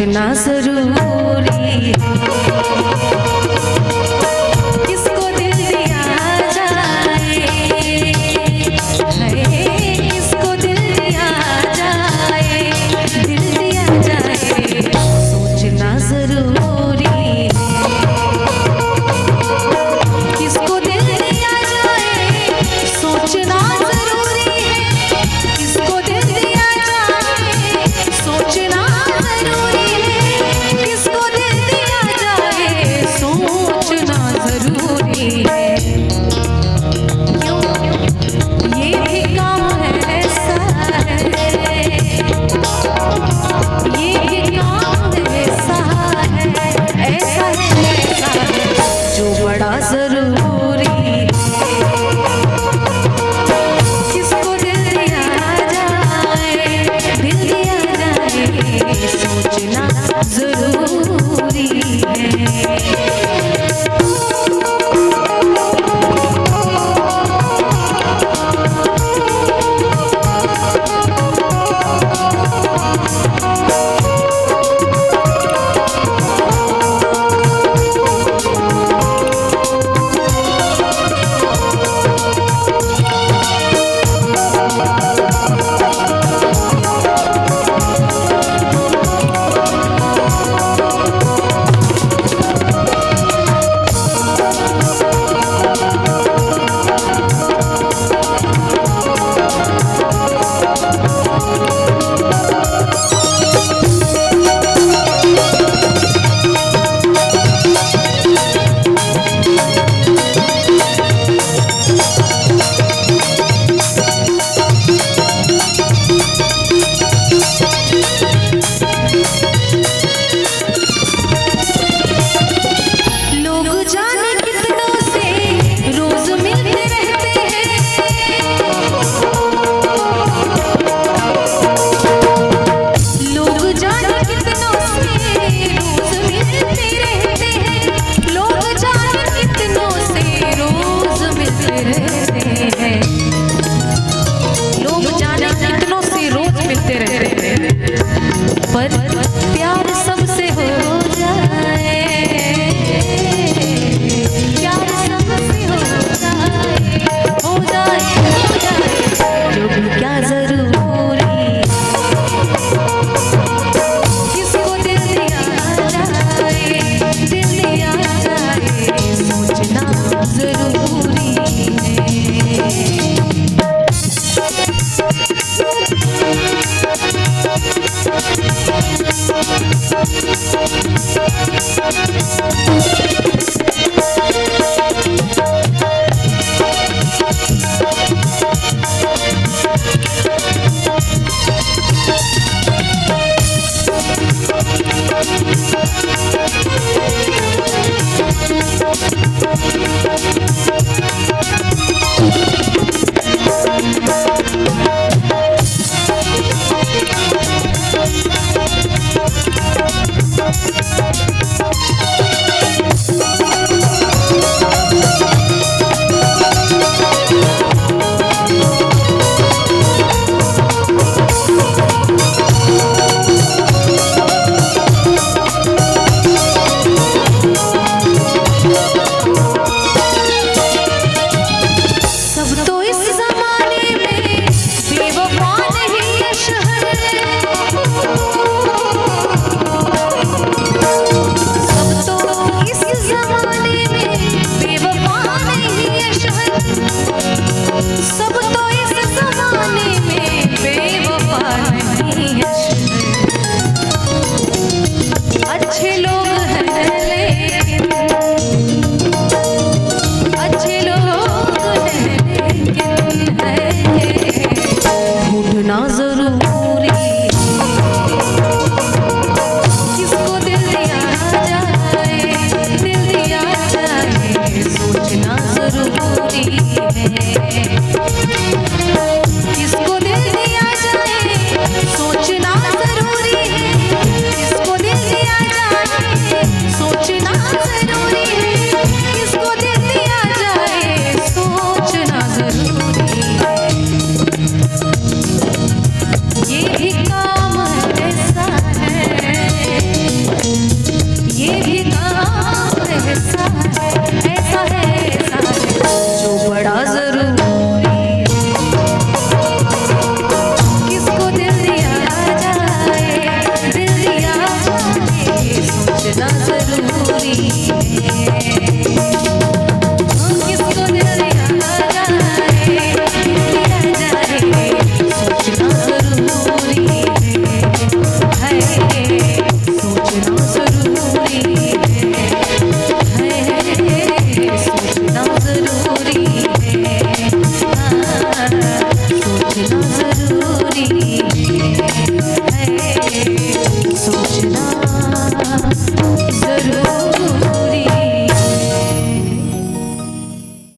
सोचना जरूरी है। किसको दिल दिया जाए, किसको दिल दिया जाए, दिल दिया जाए, सोचना जरूरी है। किसको दिल दिया जाए, सोचना जरूरी है। किसको दिल दिया जाए, सोचना जरूरी है। किसको दिल दिया जाए, सोचना जरूरी है। क्यों ये भी काम है, ऐसा है, ये भी काम ऐसा है, ऐसा है, ऐसा है, जो बड़ा जरूरी है। किसको दिल दिया जाए, दिल दिया जाए, सोचना जरूरी है। पर प्यार सबसे हो जाए, प्यार सबसे हो जाए, हो जाए, हो जाए, जो भी क्या जरूरी। किसको दिल दिया जाए, दिल दिया जाए, सोचना जरूरी है। सब